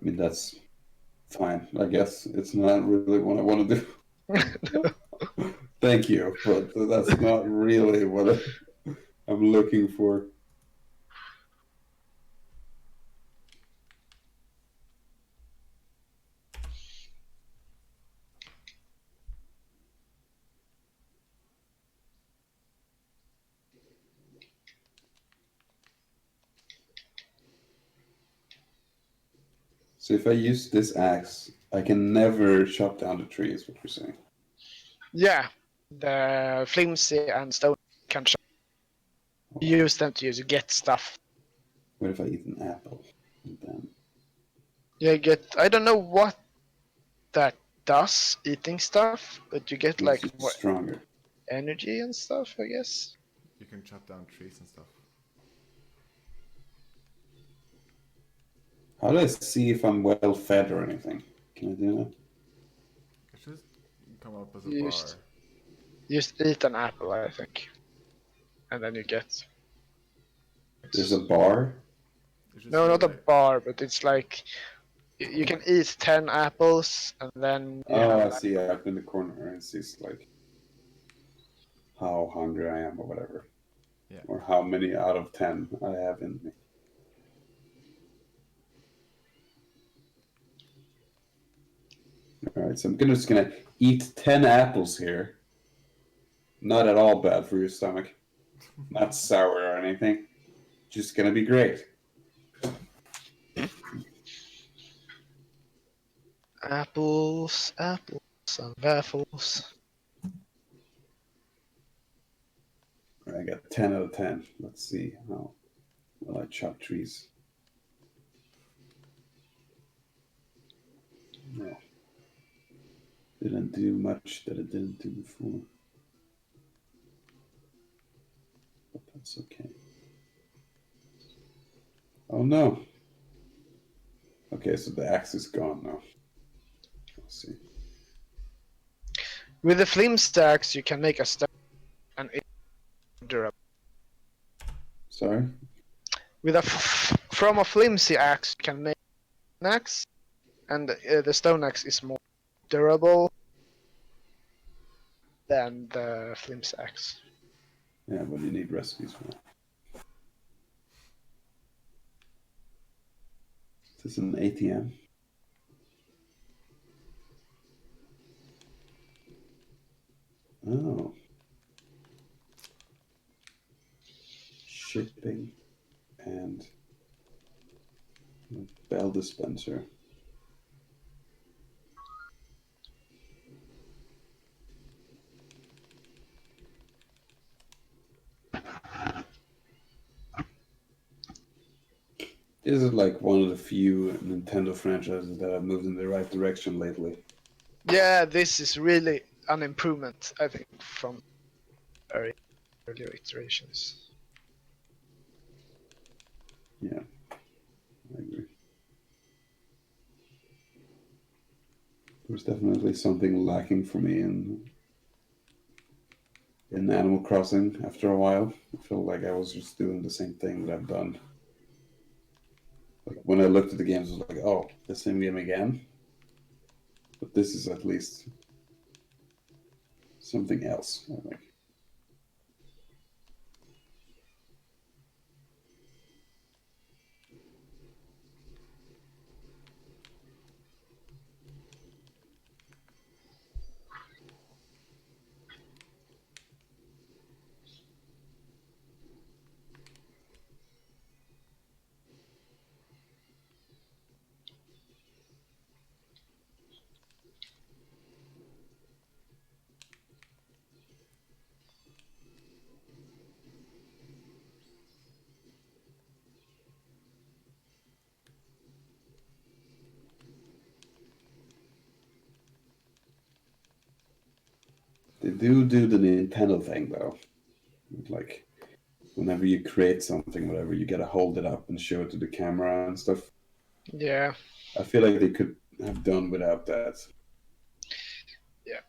mean, that's fine. I guess it's not really what I want to do. Thank you, but that's not really what I'm looking for. So if I use this axe, I can never chop down the tree, is what you're saying. Yeah, the flimsy and stone can use them to get stuff. What if I eat an apple? And then... You get, I don't know what that does, eating stuff, but you get Makes like you more stronger. energy and stuff, I guess. You can chop down trees and stuff. How do I see if I'm well fed or anything? Can I do that? It should come up as a You bar. just eat an apple, I think, and then you get. There's a bar? No, not a bar, but it's like you can eat 10 apples, and then you Oh, have I see. Up in the corner, it says like how hungry I am or whatever. Yeah. Or how many out of 10 I have in me. Alright, so I'm just gonna eat 10 apples here. Not at all bad for your stomach. Not sour or anything. Just gonna be great. apples, and waffles. I got 10 out of 10. Let's see how well I chop trees. No. Didn't do much that it didn't do before. But that's okay. Oh no. Okay, so the axe is gone now. Let's see. With the flim stacks, you can make a stack and it's durable. Sorry? With from a flimsy axe, you can make an axe, and the stone axe is more durable than the flimsy axe. Yeah, but you need recipes for that. Is this an ATM? Oh. Shipping and bell dispenser. This is like one of the few Nintendo franchises that have moved in the right direction lately. Yeah, this is really an improvement, I think, from earlier iterations. Yeah, I agree. There's definitely something lacking for me in Animal Crossing after a while. I felt like I was just doing the same thing that I've done. Like when I looked at the games, I was like, oh, the same game again? But this is at least something else, I think. They do the Nintendo thing, though. Like, whenever you create something, whatever, you gotta hold it up and show it to the camera and stuff. Yeah. I feel like they could have done without that. Yeah.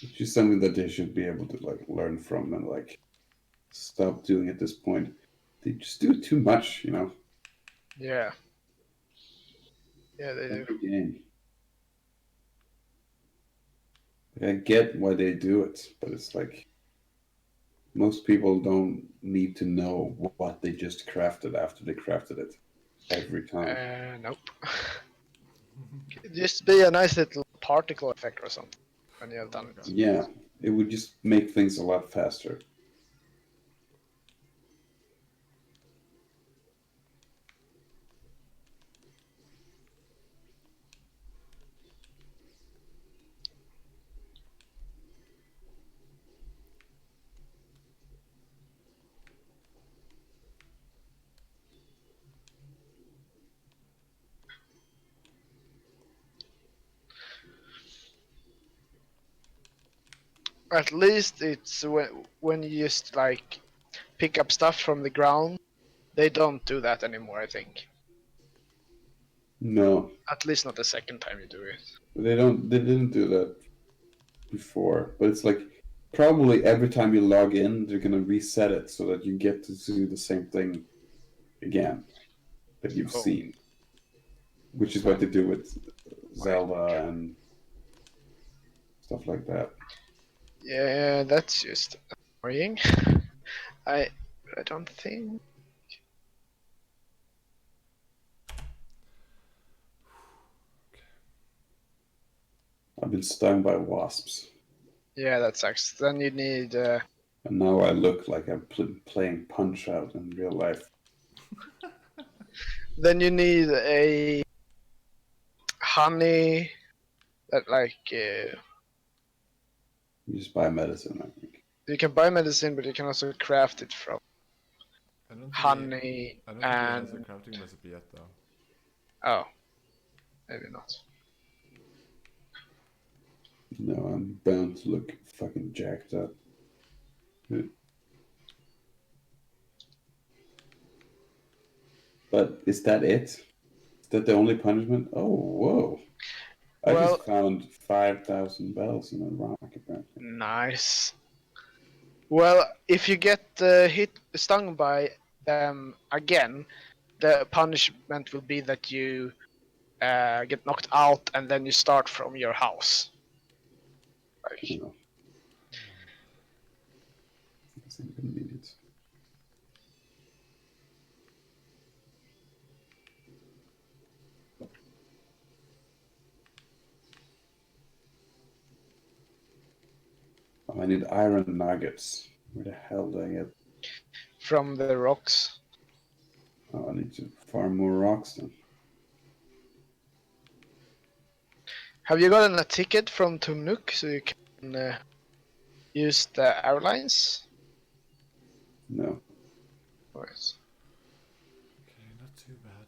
It's just something that they should be able to like learn from and like stop doing at this point. They just do it too much, you know. Yeah. Yeah, they do. every game. Like, I get why they do it, but it's like most people don't need to know what they just crafted after they crafted it every time. Nope. Just be a nice little particle effect or something when you have done it. Yeah, it would just make things a lot faster. At least it's when you just like pick up stuff from the ground. They don't do that anymore, I think. No, At least not the second time you do it. they don't. They didn't do that before, but it's like probably every time you log in, they're gonna reset it so that you get to do the same thing again that you've Oh. seen, which is what they do with Zelda and stuff like that. Yeah, that's just annoying. I don't think. I've been stung by wasps, Yeah, that sucks. Then you need. and now I look like I'm playing Punch Out in real life. Then you need a honey that like You just buy medicine, I think. you can buy medicine, but you can also craft it from I don't think honey I don't think it has a and crafting recipe yet, though. oh, maybe not. No, I'm bound to look fucking jacked up. But is that it? Is that the only punishment? Oh, whoa. I Well, just found 5,000 bells in a rock, apparently. nice. Well, if you get stung by them again, the punishment will be that you get knocked out and then you start from your house. Like, You know. It's inconvenient. Oh, I need iron nuggets. Where the hell do I get? from the rocks. Oh, I need to farm more rocks then. Have you gotten a ticket from Tumnuk so you can use the airlines? No. Yes. Okay, not too bad.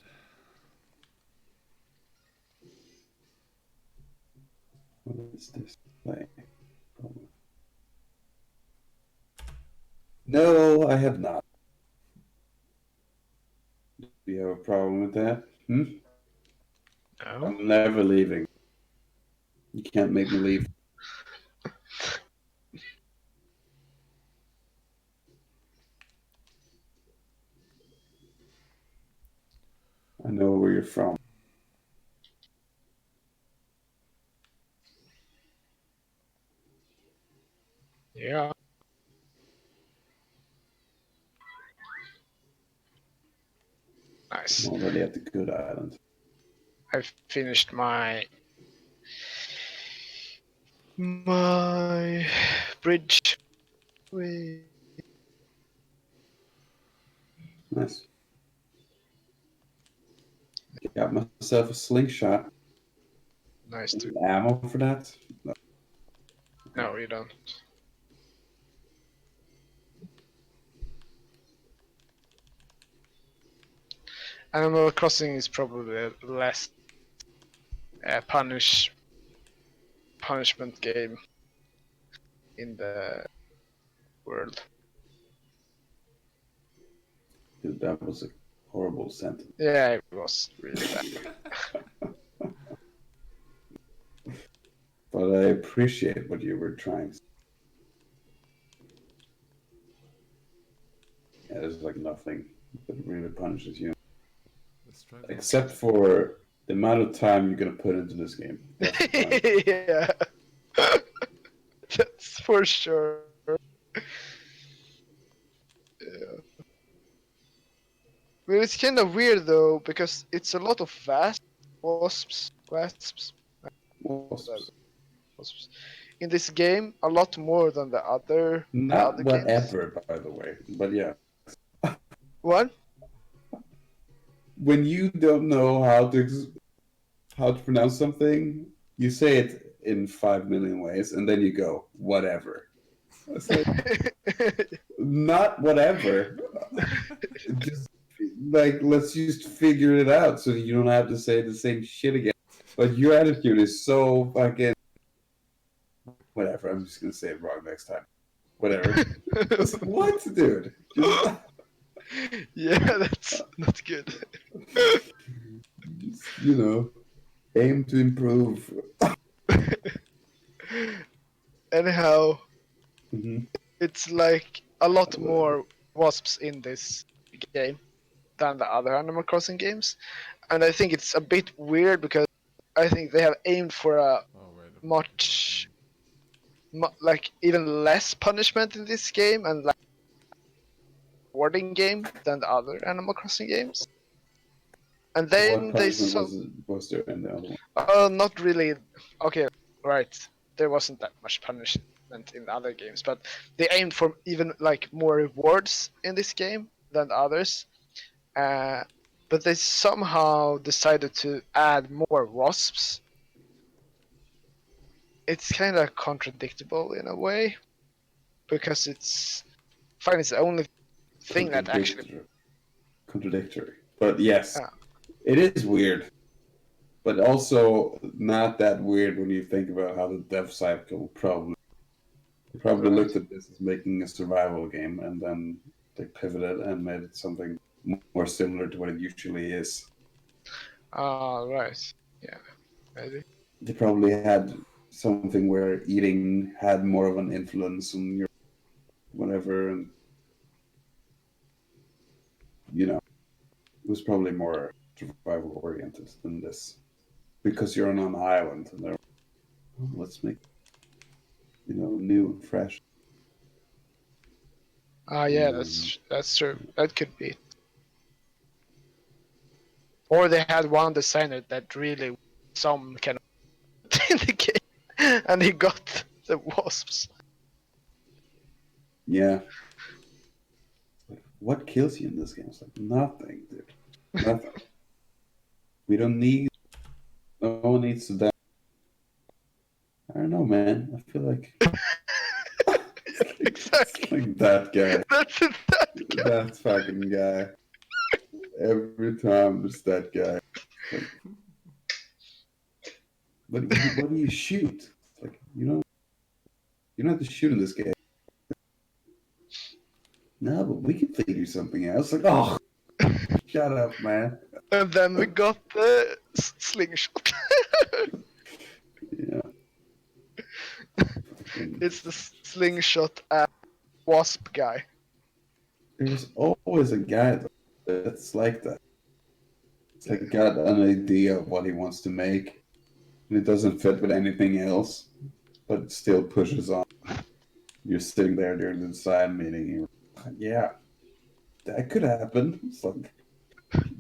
What is this play? Problem. No, I have not. Do you have a problem with that? Hmm? No. I'm never leaving. You can't make me leave. I know where you're from. Yeah. Nice. I'm already at the good island. I finished my bridge. Whee. Nice. Got myself a slingshot. Nice too. Ammo for that? No. No, you don't. Animal Crossing is probably less punishment game in the world. Dude, that was a horrible sentence. Yeah, it was really bad. But I appreciate what you were trying to say. Yeah, there's like nothing that really punishes you. Let's try Except for the amount of time you're gonna put into this game. That's the point. Yeah. That's for sure. Yeah. But it's kind of weird though, because it's a lot of wasps, Wasps. wasps in this game, a lot more than the other Not games. whatever, by the way, but yeah. What? When you don't know how to pronounce something, you say it in 5 million ways, and then you go whatever. It's like not whatever. Just like let's just figure it out so you don't have to say the same shit again. But your attitude is so fucking whatever. I'm just gonna say it wrong next time. Whatever. What, dude? Just, Yeah, that's not good. you know, aim to improve. Anyhow, Mm-hmm. it's like a lot more wasps in this game than the other Animal Crossing games, and I think it's a bit weird because I think they have aimed for a Oh wait. much, like even less punishment in this game and like rewarding game than the other Animal Crossing games. And then What they punishment was there in the other one? not really. Okay, right. There wasn't that much punishment in other games, but they aimed for even like more rewards in this game than others. But they somehow decided to add more wasps. It's kind of contradictable in a way, because it's fine. It's the only thing that actually. Contradictory. But yes, Uh, it is weird. But also not that weird when you think about how the dev cycle probably Right. looked at this as making a survival game, and then they pivoted and made it something more similar to what it usually is. Right. Yeah, maybe. They probably had something where eating had more of an influence on your whatever, and it was probably more survival oriented than this because you're on an island and they're let's make new and fresh. Yeah, Um, that's true. That could be. Or they had one designer that really some kind of in the game, and he got the wasps. yeah. What kills you in this game? It's like nothing, dude. Nothing. We don't need. No one needs to die. I don't know, man. I feel like it's Exactly. like that guy. That's that guy. That fucking guy. Every time there's that guy. Like, what do you shoot? It's like you don't have to shoot in this game. No, but we can figure something out. It's like, oh, shut up, man. And then we got the slingshot. Yeah. Fucking- It's the slingshot wasp guy. There's always a guy that's like that. It's like got an idea of what he wants to make, and it doesn't fit with anything else, but it still pushes on. You're sitting there during the design meeting, and you're like, yeah, that could happen. It's like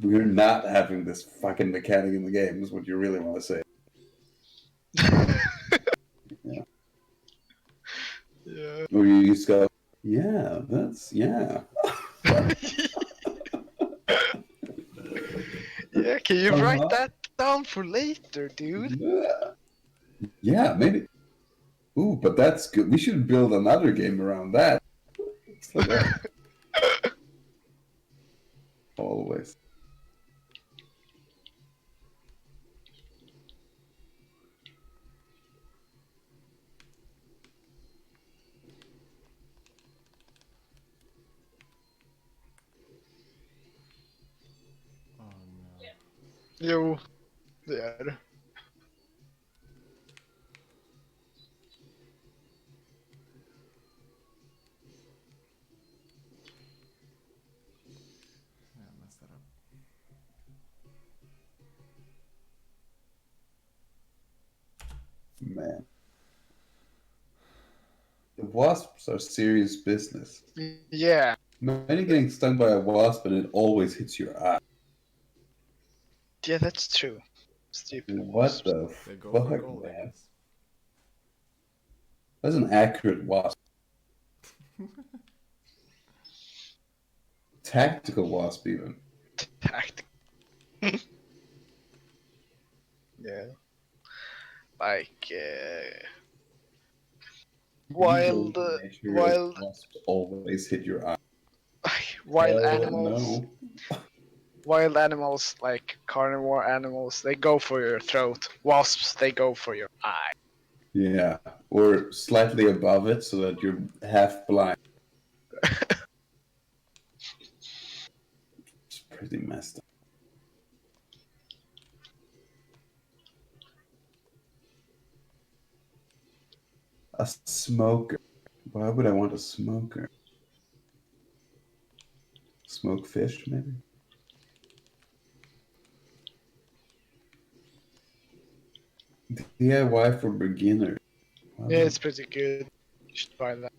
we're not having this fucking mechanic in the game. Is what you really want to say. Yeah. Yeah. Or you just go, yeah, yeah. Yeah, can you write Uh-huh. that down for later, dude? Yeah, maybe. Ooh, but that's good. We should build another game around that. It's like, always. Oh no. Jo, det är det. Yeah, I messed that up. wasps are serious business. Yeah, Imagine getting stung by a wasp and it always hits your eye. yeah, that's true. Stupid What wasps. the They go for fuck, gold, I man? guess. That's an accurate wasp. Tactical wasp, even. Tactic. Yeah, like Illegal wild, to make sure that wild, wasps always hit your eye. wild Hell animals. no. Wild animals like carnivore animals, they go for your throat. Wasps, they go for your eye. Yeah, or slightly above it so that you're half blind. It's pretty messed up. A smoker. Why would I want a smoker? Smoke fish, maybe? DIY for beginners. Why Yeah, would it's pretty good. You should buy that.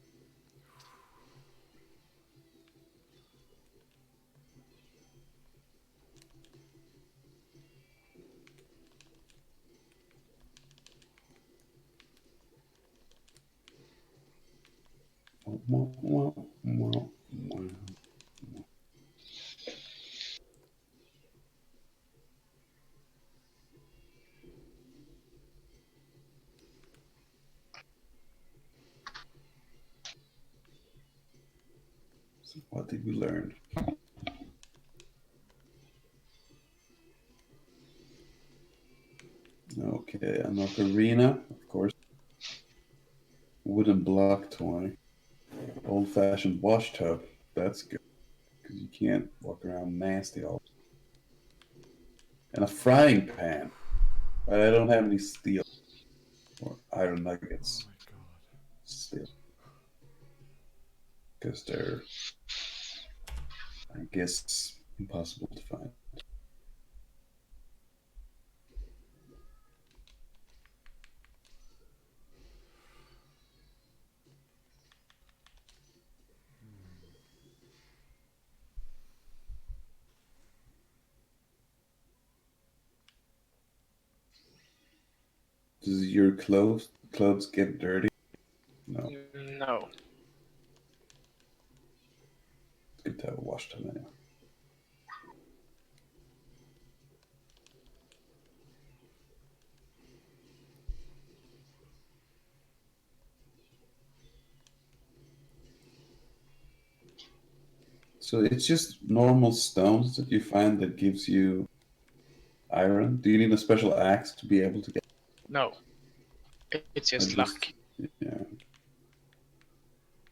So what did we learn? Okay, an ocarina, of course. Wooden block toy. Old-fashioned wash tub. That's good. Because you can't walk around nasty all. And a frying pan. But I don't have any steel or iron Oh nuggets my god. still. Because they're, I guess, impossible to find. Does your clothes get dirty? No. No. It's good to have a wash tub anyway. So it's just normal stones that you find that gives you iron. Do you need a special axe to be able to get? No. It's I just luck. just yeah.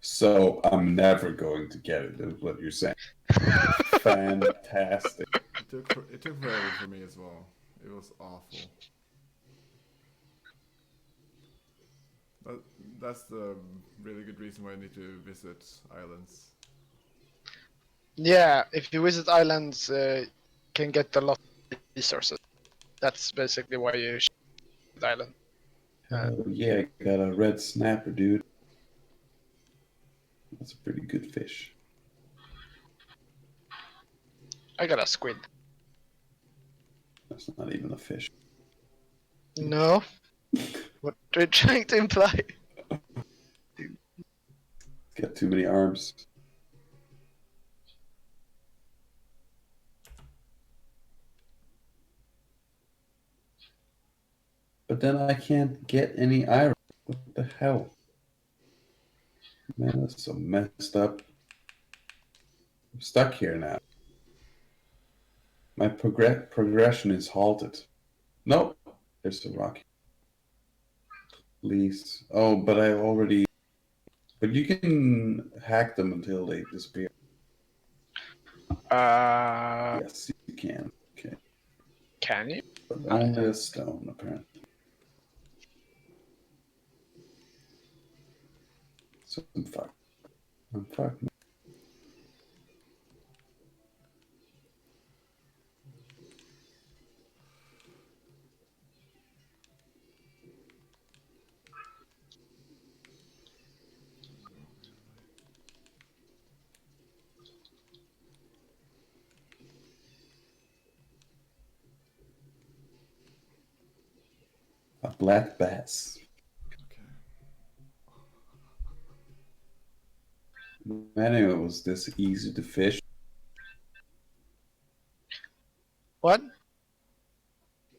So I'm never going to get it. Is what you're saying? Fantastic. It took forever for me as well. It was awful. That, that's the really good reason why I need to visit islands. Yeah, if you visit islands, can get a lot of resources. That's basically why you should visit island. Oh yeah, got a red snapper, dude. That's a pretty good fish. I got a squid. That's not even a fish. No. What are you trying to imply? It's got too many arms. But then I can't get any iron. What the hell? Man, that's so messed up. I'm stuck here now. My progression is halted. Nope. There's a rock. Please. Oh, but I already. But you can hack them until they disappear. Yes, you can. Okay. Can you? But only a stone, apparently. So I'm fucked. I'm fucked. A black bass. Okay. Imagine it was this easy to fish. What?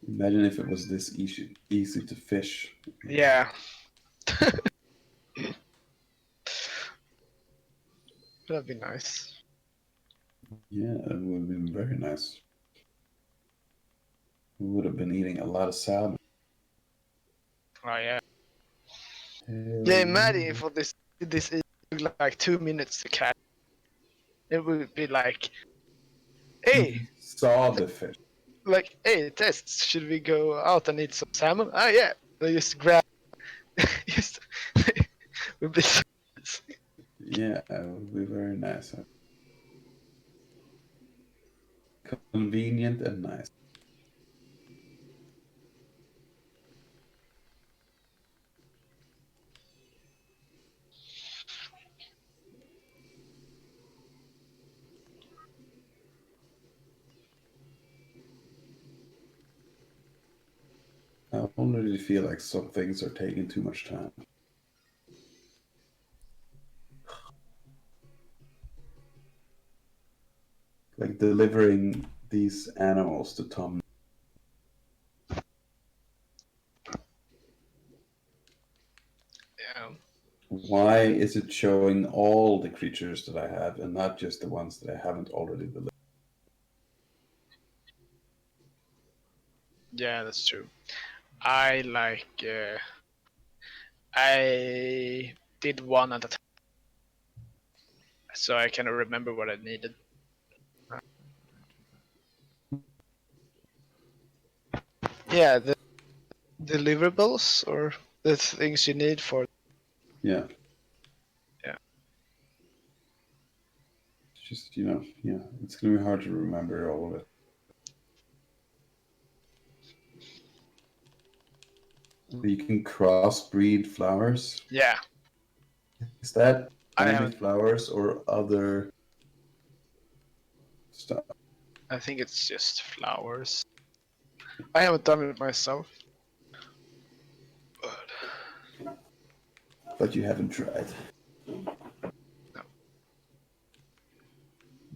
Imagine if it was this easy to fish. Yeah. That'd be nice. Yeah, it would have been very nice. We would have been eating a lot of salmon. Oh yeah. Hell Yeah, imagine if for this it took like 2 minutes to catch. It would be like, hey, Saw the fish. hey, tests. Should we go out and eat some salmon? Oh yeah. They just grab. just. would be so nice. Yeah, it would be very nice. Convenient and nice. I already feel like some things are taking too much time. Like delivering these animals to Tom. Yeah. Why is it showing all the creatures that I have and not just the ones that I haven't already delivered? Yeah, that's true. I like. I did one at a time, so I kind of remember what I needed. Yeah, the deliverables or the things you need for. Yeah. Yeah. It's just, yeah, it's going to be hard to remember all of it. You can crossbreed flowers. Yeah, Is that I only haven't. flowers or other stuff? I think it's just flowers. I haven't done it myself. But But you haven't tried. no.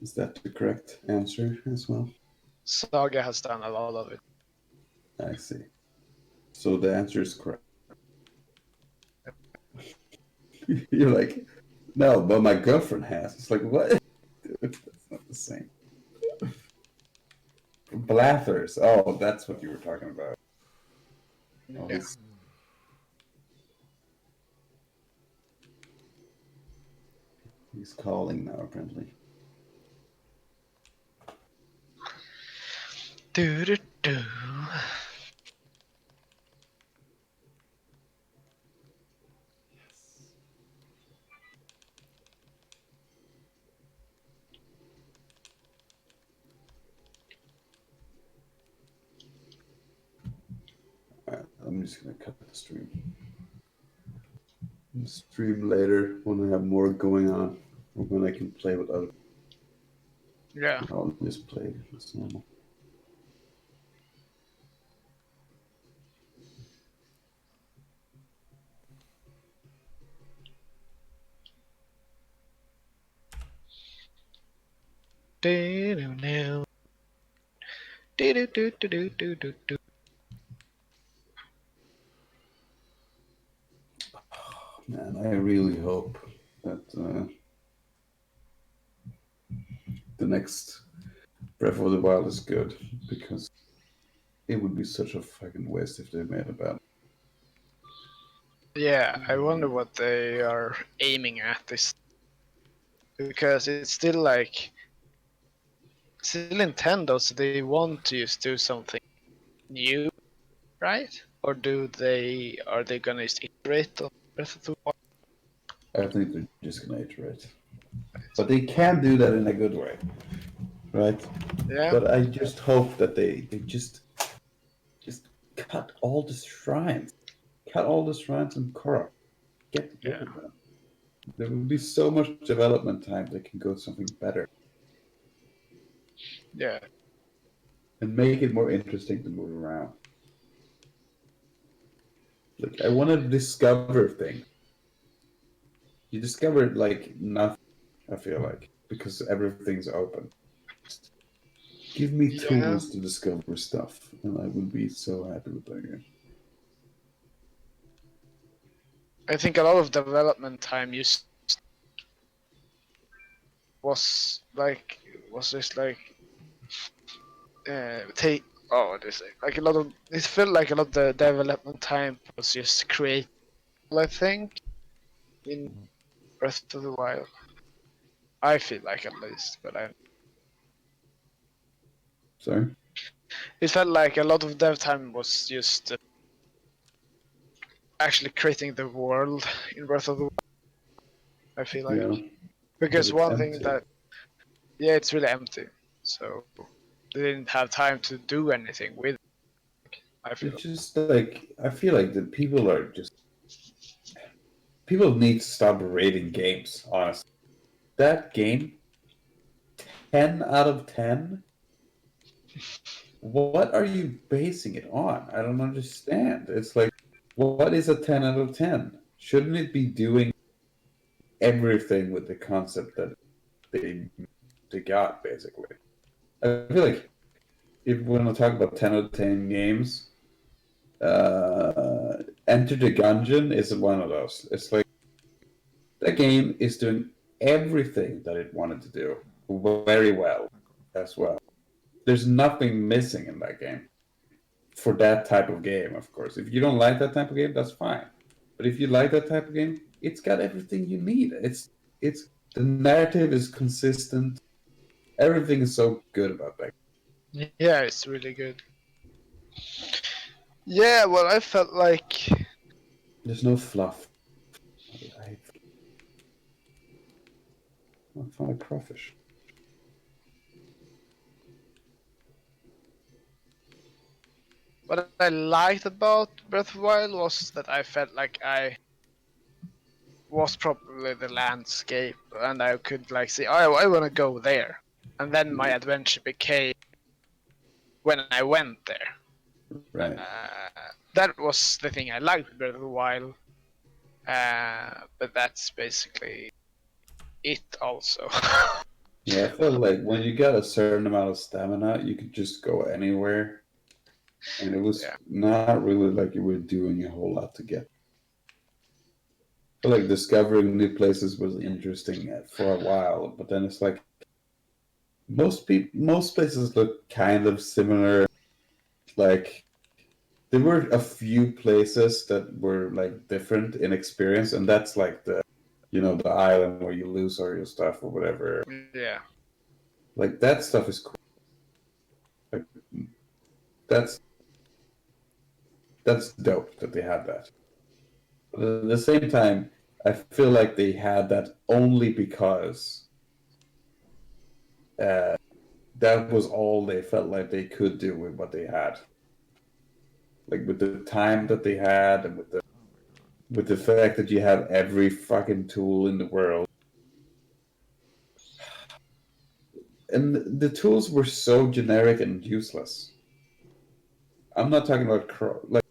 Is that the correct answer as well? Saga has done a lot of it. I see. So the answer is correct. You're like, no, but my girlfriend has. It's like, what? Dude, that's not the same. Blathers. Oh, that's what you were talking about. Oh, Yeah. he's calling now, apparently. Do do do. Alright, I'm just gonna cut the stream. Stream later when I have more going on, or when I can play with other. Yeah. I'll just play as normal. Do do do. Do do do do do do do. Man, I really hope that the next Breath of the Wild is good, because it would be such a fucking waste if they made a bad. Yeah, I wonder what they are aiming at this, because it's still like still Nintendo, so they want to just do something new, right? Or are they gonna just iterate on Breath of the Wild? I think they're just gonna iterate, but they can do that in a good way, right? Yeah, But I just hope that they just cut all the shrines, in Korra, get rid yeah, of them. There would be so much development time that can go to something better yeah, and make it more interesting to move around. Like I want to discover things. You discover like nothing. I feel like because everything's open. Give me Yeah, tools to discover stuff, and I will be so happy with that game. I think a lot of development time used was just like take this like a lot of it felt like a lot of the development time was just create. I think in Breath of the Wild, I feel like at least, but I Sorry. it felt like a lot of dev time was just actually creating the world in Breath of the Wild. I feel like Yeah, but because it's one thing empty. that yeah, it's really empty, so they didn't have time to do anything with it, I feel. It's just like I feel like the people are just people need to stop rating games. Honestly, that game, 10 out of 10. What are you basing it on? I don't understand. It's like, what is a 10 out of 10? Shouldn't it be doing everything with the concept that they got basically? I feel like if we want to talk about 10 out of 10 games, Enter the Gungeon is one of those. It's like that game is doing everything that it wanted to do very well as well. There's nothing missing in that game for that type of game, of course. If you don't like that type of game, that's fine. But if you like that type of game, it's got everything you need. It's the narrative is consistent. Everything is so good about that. Yeah, it's really good. Yeah, well, I felt like There's no fluff. I found a crawfish. what I liked about Breath of the Wild was that I felt like I was probably the landscape, and I could like say, "Oh, I want to go there," and then my adventure became when I went there. Right. That was the thing I liked with Breath of the Wild, but that's basically it. Also, Yeah, I feel like when you got a certain amount of stamina, you could just go anywhere. And it was yeah, not really like you were doing a whole lot to get. I feel like discovering new places was interesting for a while, but then it's like most places look kind of similar. Like there were a few places that were like different in experience, and that's like the island where you lose all your stuff or whatever. yeah, Like that stuff is cool. Like that's that's dope that they had that. But at the same time, I feel like they had that only because uh, that was all they felt like they could do with what they had. Like with the time that they had, and with the fact that you have every fucking tool in the world, and the tools were so generic and useless. I'm not talking about like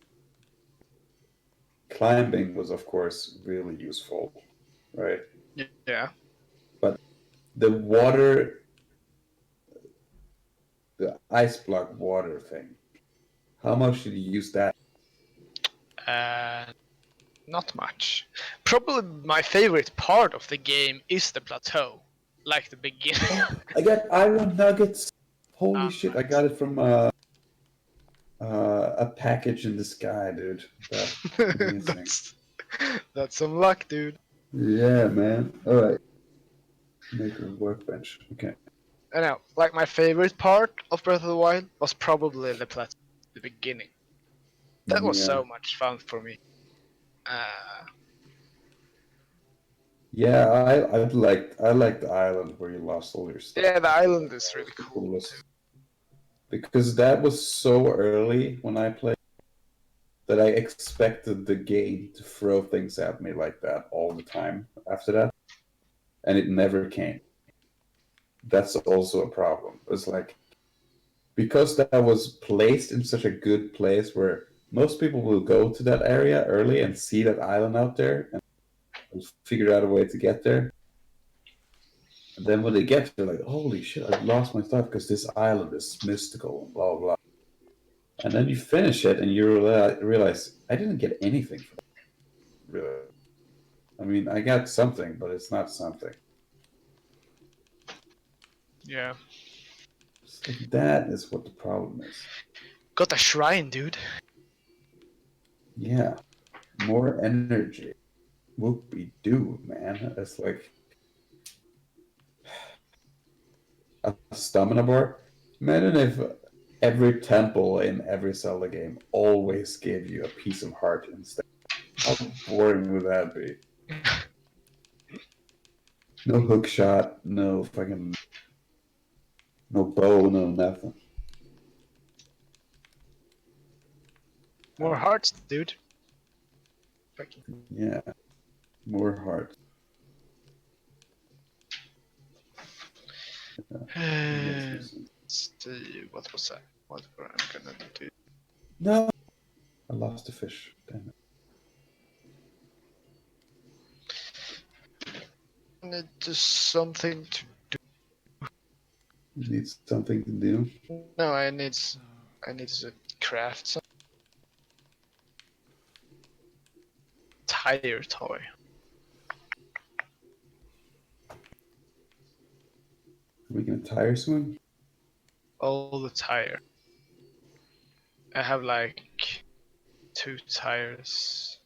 climbing was of course really useful, right? yeah. But the water, the ice block water thing, how much did you use that? Uh, Not much. Probably my favorite part of the game is the plateau, like the beginning. I got iron nuggets. Holy Ah, shit! I nice. got it from a package in the sky, dude. That's amazing. that's that's some luck, dude. Yeah, man. All right, make a workbench. Okay. I know. Like my favorite part of Breath of the Wild was probably the plateau, the beginning. That was Yeah. so much fun for me. Uh, Yeah, I like the island where you lost all your stuff. yeah, the island is That really was the cool too. coolest because that was so early when I played that I expected the game to throw things at me like that all the time after that, and it never came. That's also a problem. It's like because that was placed in such a good place where most people will go to that area early and see that island out there and will figure out a way to get there. And then when they get there, like, holy shit, I've lost my stuff because this island is mystical and blah, blah. And then you finish it and you realize, I didn't get anything from it, really. I mean, I got something, but it's not something. Yeah. It's like, that is what the problem is. Got a shrine, dude. Yeah. More energy. Whoop-de-doo, man. It's like a stamina bar. Imagine if every temple in every Zelda game always gave you a piece of heart instead. How boring would that be? No hook shot, no fucking, no bow, no nothing. More hearts, dude. Fucking- Yeah, more heart. Let's see, what was that? What were I gonna do? No, I lost a fish. Damn it. I need to something to Need something to do. No, I need to craft some tire toy. Are we gonna tire swim? All the tire. I have like 2 tires.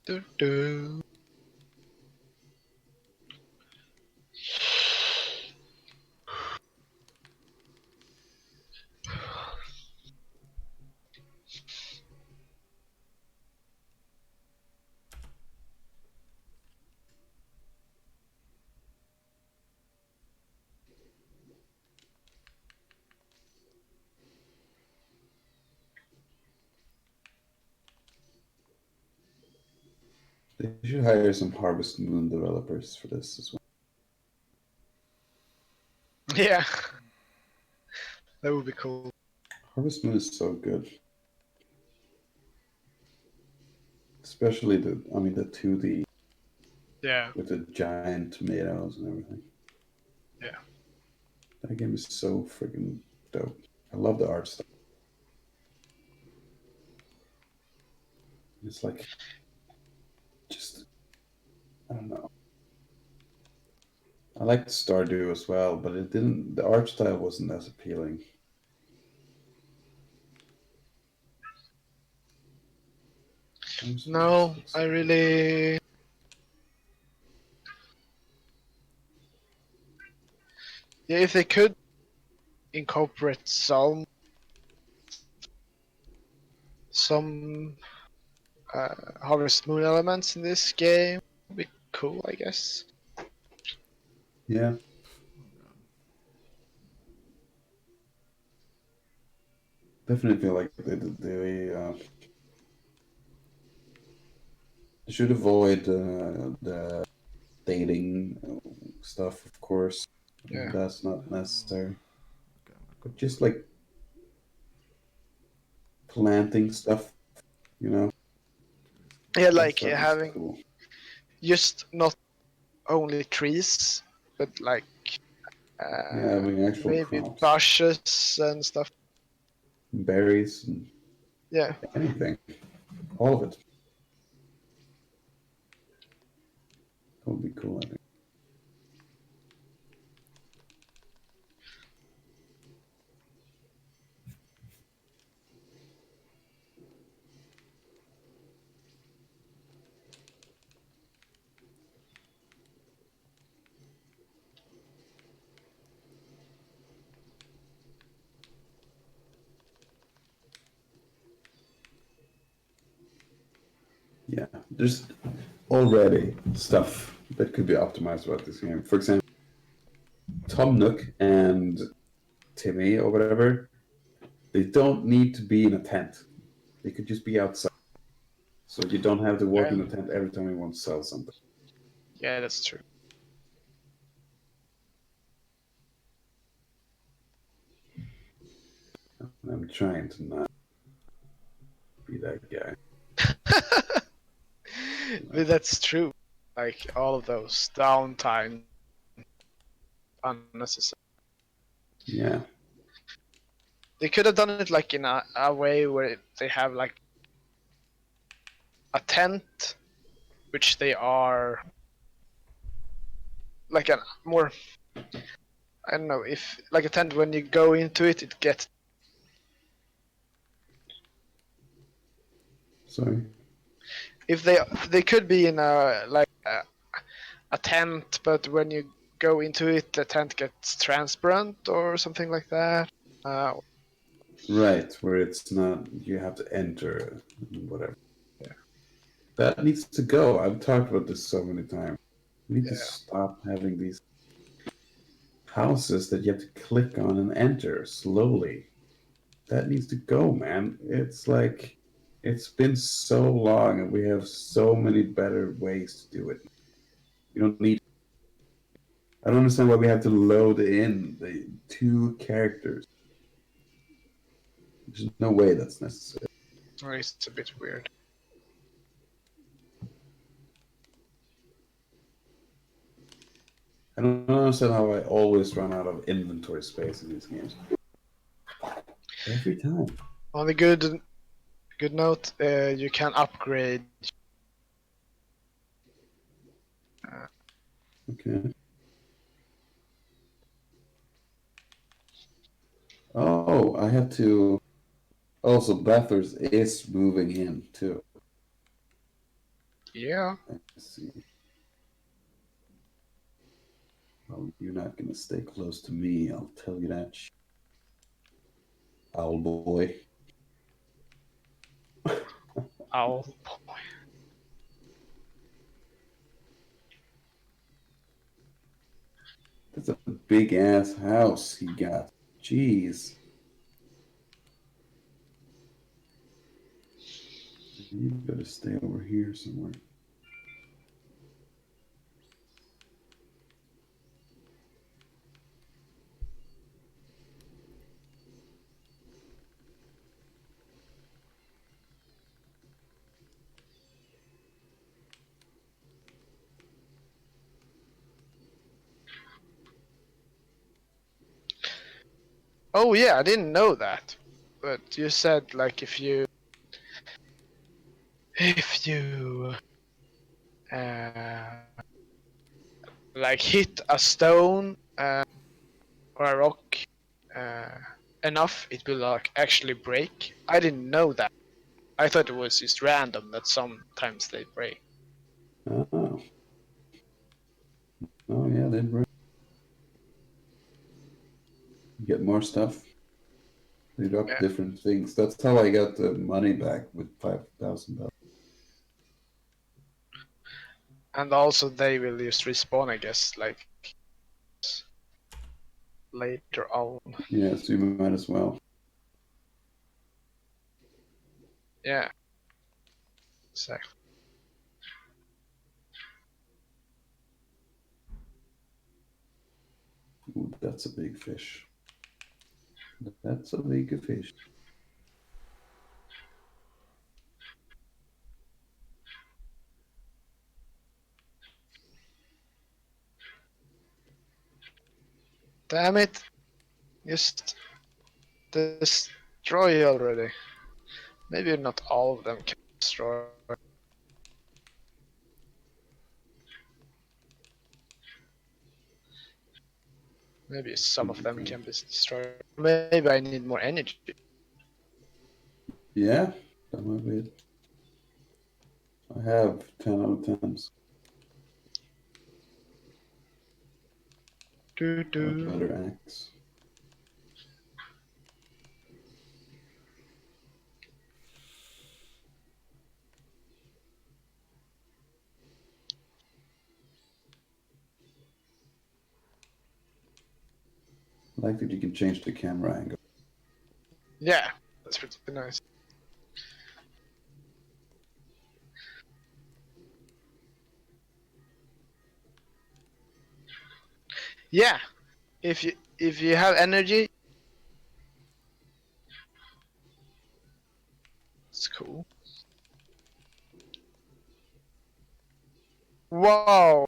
Do do. They should hire some Harvest Moon developers for this as well. Yeah. That would be cool. Harvest Moon is so good. Especially the 2D Yeah. with the giant tomatoes and everything. Yeah. That game is so freaking dope. I love the art style. It's like, just, I don't know. I liked Stardew as well, but the art style wasn't as appealing. No, I really. Yeah, if they could incorporate some Harvest Moon elements in this game, would be cool, I guess. Yeah, definitely feel like they should avoid the dating stuff, of course. Yeah. That's not necessary. Okay, But just like planting stuff, you know, Yeah, that like stuff is having cool. just not only trees, but like Yeah, having actual maybe crops, bushes and stuff. berries, and Yeah. anything, all of it. That would be cool, I think. Yeah, there's already stuff that could be optimized about this game. For example, Tom Nook and Timmy or whatever, they don't need to be in a tent. They could just be outside. So you don't have to walk in a tent every time you want to sell something. Yeah, that's true. I'm trying to not be that guy. But that's true. Like all of those downtime unnecessary. Yeah. They could have done it like in a way where they have like a tent, which they are like a more, I don't know, if like a tent when you go into it, it gets. Sorry. If they could be in a like a tent, but when you go into it, the tent gets transparent or something like that. Right, where it's not, you have to enter whatever. Yeah. That needs to go. I've talked about this so many times. We need to Yeah. stop having these houses that you have to click on and enter slowly. That needs to go, man. It's like, it's been so long and we have so many better ways to do it. You don't need. I don't understand why we have to load in the two characters. There's no way that's necessary. It's a bit weird. I don't understand how I always run out of inventory space in these games. Every time. On the good note, you can upgrade. Okay. Oh, I have to. Also, Bathurst is moving in too. Yeah. Let's see. Well, you're not gonna stay close to me. I'll tell you that. Owl boy. Oh. That's a big ass house he got. Jeez. You better stay over here somewhere. Oh yeah, I didn't know that. But you said like if you uh, like hit a stone or a rock uh, enough, it will like actually break. I didn't know that. I thought it was just random that sometimes they break. Oh. Oh yeah, they bring. Get more stuff. They drop Yeah. different things. That's how I got the money back with $5,000. And also they will just respawn, I guess, like later on. Yeah, so you might as well. Yeah. Exactly. Ooh, that's a big fish. That's a big fish. Damn it! Just destroy already. Maybe not all of them can destroy. Maybe some of them Okay. can be destroyed. Maybe I need more energy. Yeah, that might be it. I have 10 out of 10s. Do A do. better axe. like that you can change the camera angle. Yeah, that's pretty nice. Yeah, if you have energy, it's cool. Wow.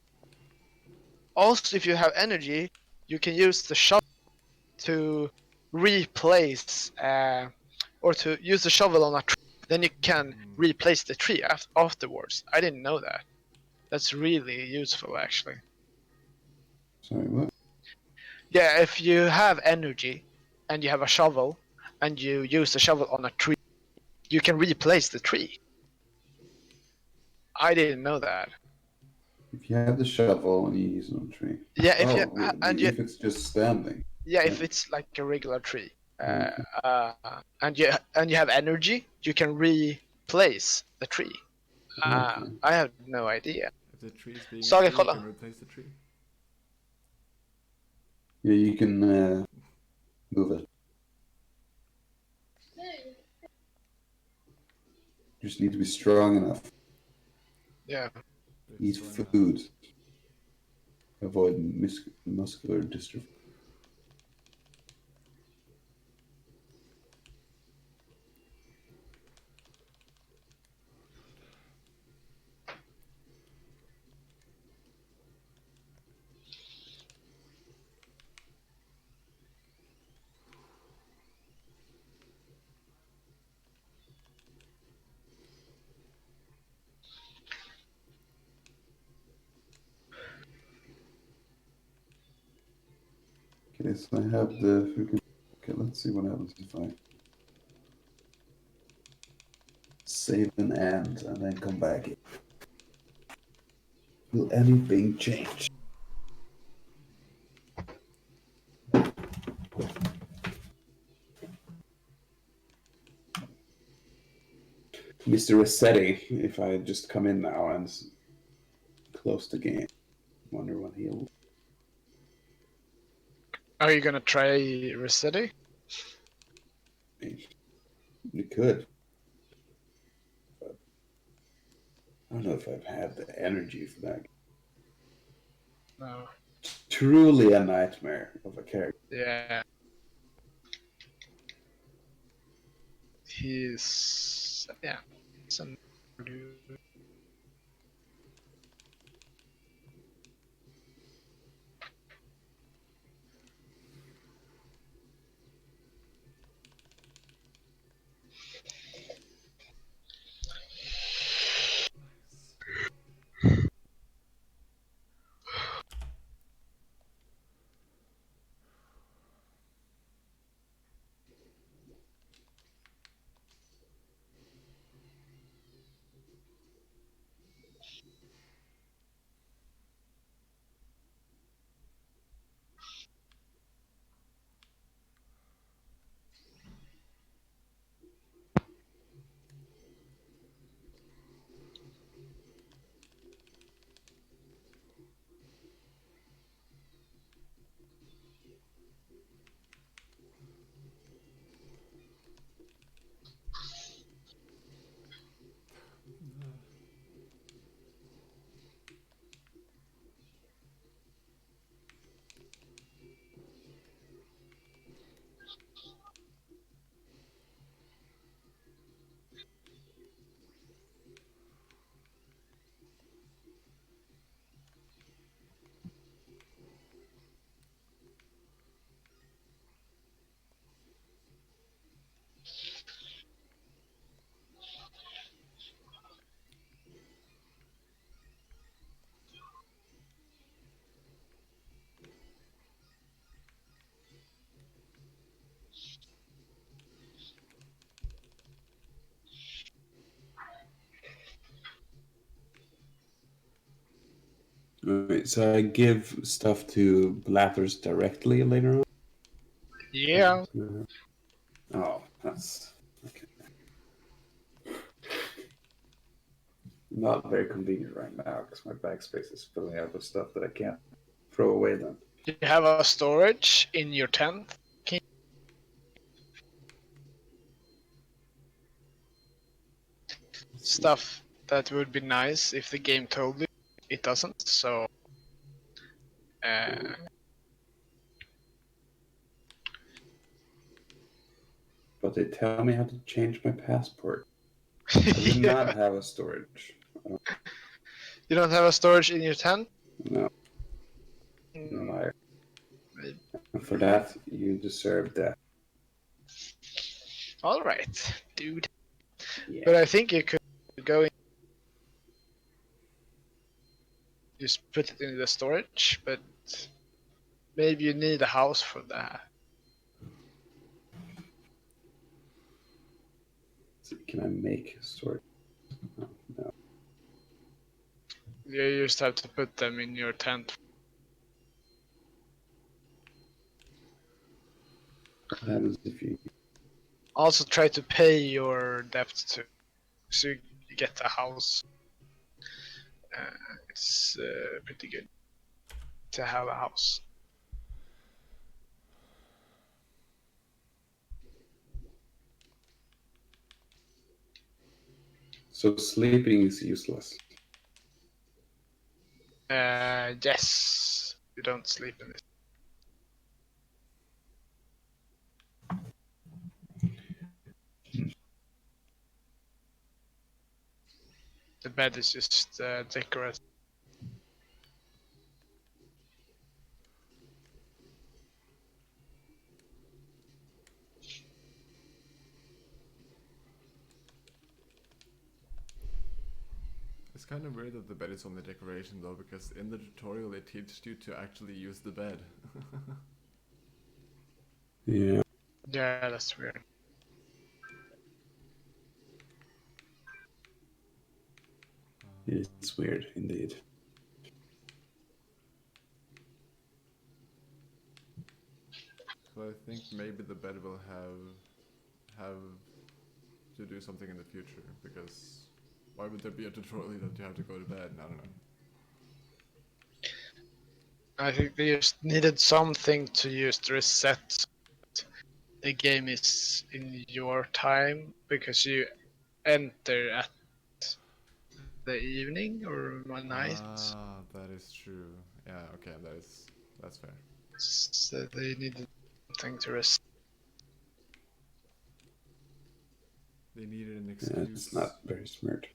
Also, if you have energy, you can use the shovel to replace, or to use the shovel on a tree. Then you can replace the tree afterwards. I didn't know that. That's really useful, actually. Sorry, what? Yeah, if you have energy and you have a shovel and you use the shovel on a tree, you can replace the tree. I didn't know that. If you have the shovel and you use it on a tree. Yeah, if you Oh, and you if it's just standing. yeah, if Yeah. it's like a regular tree, Okay. and you have energy, you can replace the tree. Okay. I have no idea. If the tree is being a Saga, tree, you kolla. can replace the tree. Yeah, you can move it. You just need to be strong enough. Yeah. Eat It's strong food. Avoid muscular dystrophy. Okay, so I have the freaking. Okay, let's see what happens if I save an and then come back. Will anything change? Mr. Rossetti, if I just come in now and close the game, wonder when he'll. Are you gonna try Resetti? You could. But I don't know if I've had the energy for that. No. Truly a nightmare of a character. Yeah. He's some dude. Alright, so I give stuff to Blathers directly later on? Yeah. Oh, that's okay. Not very convenient right now because my backspace is filling out with stuff that I can't throw away then. you have a storage in your tent? Stuff that would be nice if the game told you. It doesn't, so But they tell me how to change my passport. I do not have a storage. You don't have a storage in your tent? No, you're a liar. And for that, you deserve death. All right, dude. Yeah. But I think you could go in, just put it in the storage, but maybe you need a house for that. So can I make a storage? No. You just have to put them in your tent. What happens if you... Also try to pay your debt too, so you get a house. It's pretty good to have a house. So sleeping is useless. Yes, you don't sleep in it. The bed is just decorative. It's kind of weird that the bed is only decoration though, because in the tutorial it teaches you to actually use the bed. Yeah. Yeah, that's weird. It's weird indeed. So I think maybe the bed will have to do something in the future, because why would there be a tutorial that you have to go to bed? I don't know. I think they just needed something to use to reset the game is in your time, because you enter at the evening or one night. Ah, that is true. Yeah, okay, that's fair. So they needed something to reset. They needed an Yeah, excuse. it's not very smart.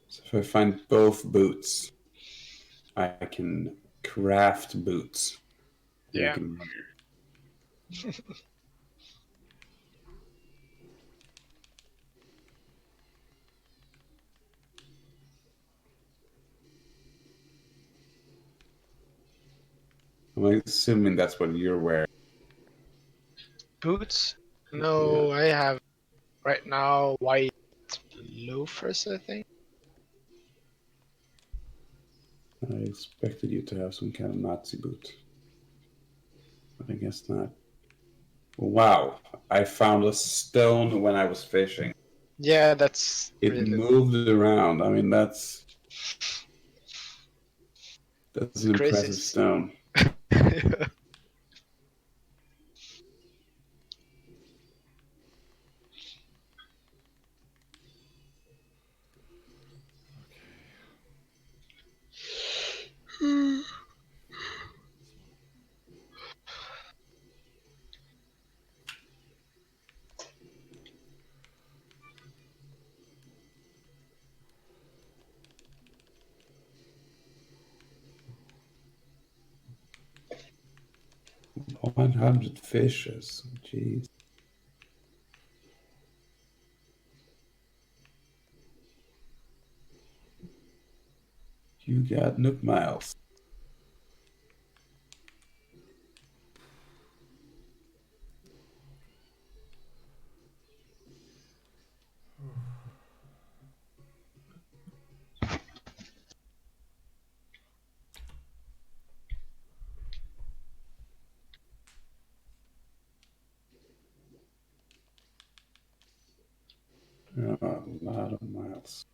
So if I find both boots, I can craft boots. And I Yeah. can... I'm assuming that's what you're wearing. Boots? No, I have right now white loafers, I think. I expected you to have some kind of Nazi boot. But I guess not. Wow, I found a stone when I was fishing. Yeah, that's It really moved around. I mean, that's an crazy. impressive stone. Okay. 100 fishes. Jeez. You got Nook Miles. A lot of miles.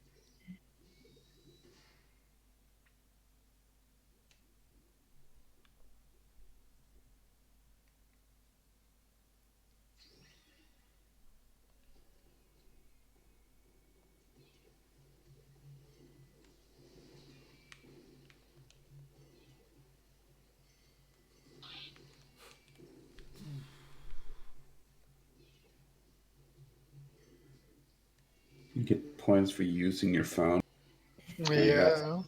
You get points for using your phone. And that's Yeah.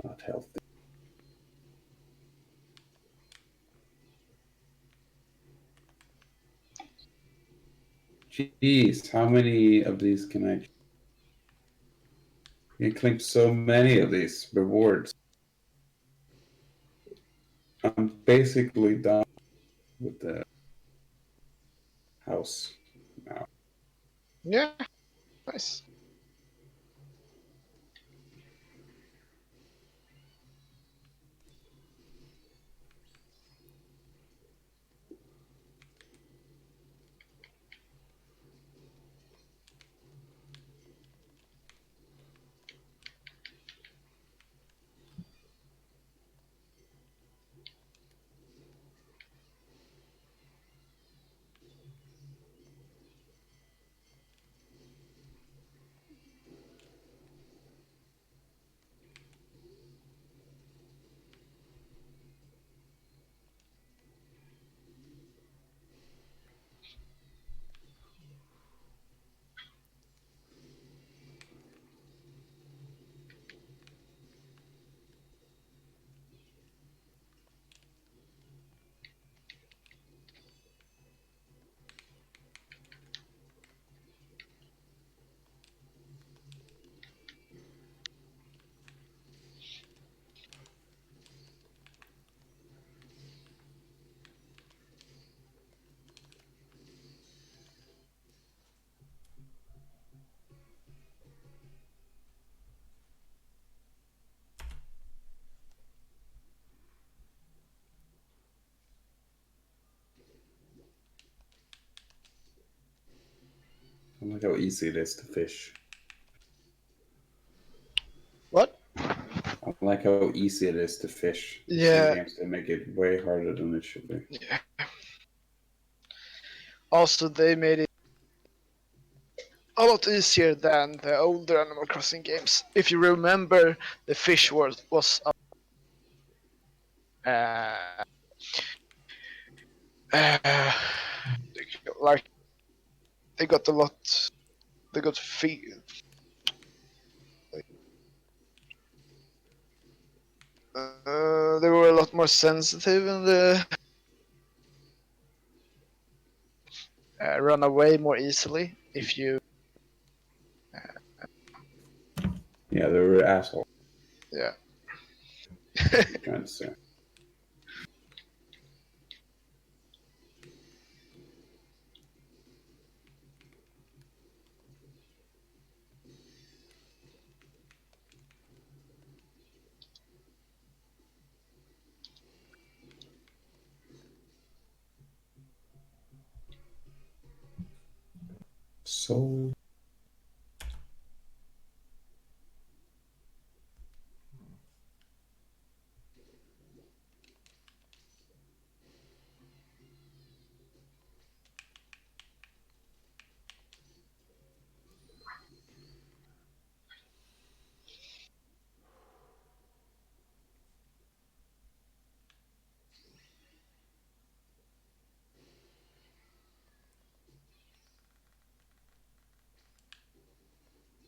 not healthy. Jeez, how many of these can I? You can claim so many of these rewards. I'm basically done with the house now. Yeah. Nice. I like how easy it is to fish. What? I like how easy it is to fish. Some Yeah. games they make it way harder than it should be. Yeah. Also, they made it a lot easier than the older Animal Crossing games. If you remember, the fish was uh, uh, like they got a lot. They got they were a lot more sensitive and run away more easily if you. Yeah, they were assholes. Yeah. What you're trying to say. So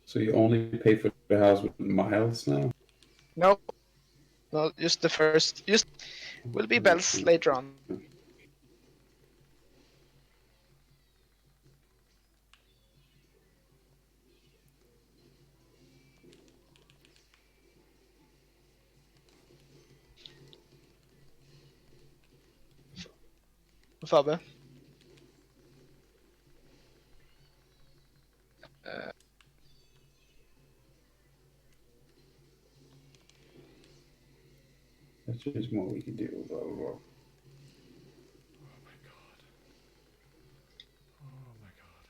So you only pay for the house with miles now? No, no, just the first. Just will be bells later on. Fabbe. Uh, That's just what we can do. Blah, blah, blah. Oh my god. Oh my god.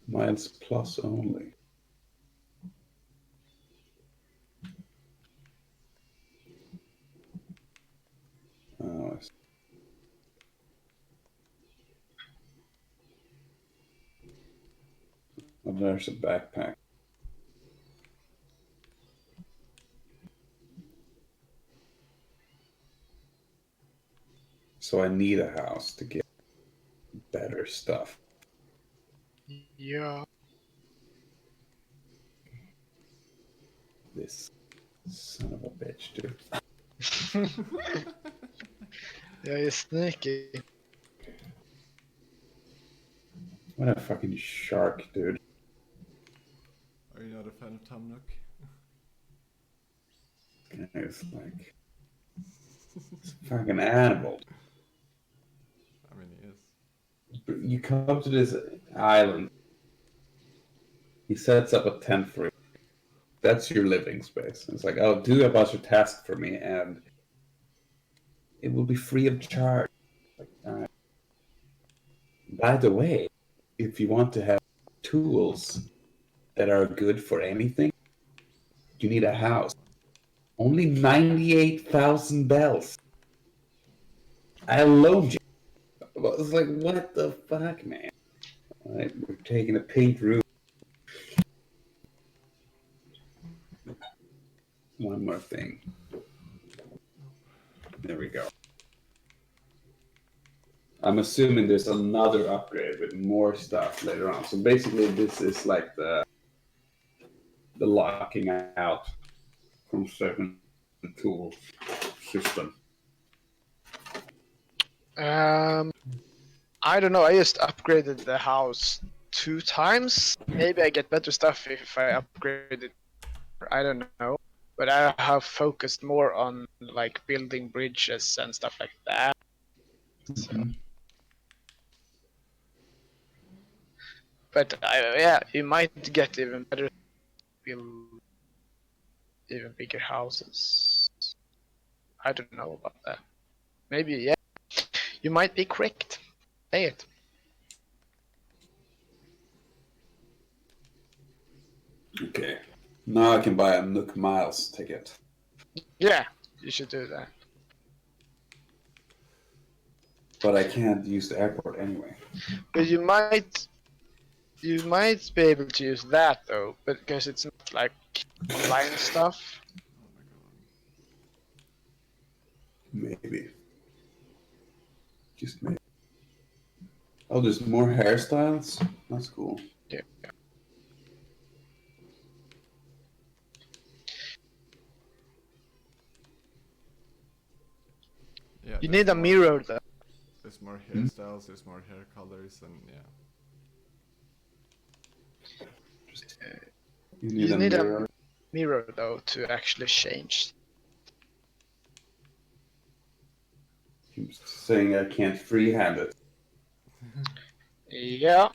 Miles plus only. Oh, I see. Oh, there's a backpack. So I need a house to get better stuff. Yeah. This son of a bitch, dude. Yeah, he's sneaky. What a fucking shark, dude. Are you not a fan of Tom Nook? It's like it's a fucking animal. I mean, he is. You come to this island. He sets up a tent for you. That's your living space. It's like, oh, do a bunch of tasks for me, and it will be free of charge. Like, all right. By the way, if you want to have tools that are good for anything, you need a house. Only 98,000 bells. I loaned you. I was like, what the fuck, man? All right, we're taking a pink room. One more thing. There we go. I'm assuming there's another upgrade with more stuff later on. So basically, this is like the locking out from certain tools system. I don't know. I just upgraded the house 2 times. Maybe I get better stuff if I upgrade it. I don't know. But I have focused more on like building bridges and stuff like that. So. But yeah, you might get even better, build even bigger houses. I don't know about that. Maybe, yeah. You might be correct. Say it. Okay. Now I can buy a Nook Miles ticket. Yeah, you should do that. But I can't use the airport anyway. But you might be able to use that though, but because it's not like online stuff. Oh my god. Maybe. Just maybe. Oh, there's more hairstyles? That's cool. Yeah. Yeah, You there's need a more- mirror though. There's more hairstyles, there's more hair colors, and yeah. You need You a need mirror. a mirror though to actually change. I'm saying I can't freehand it. Yeah.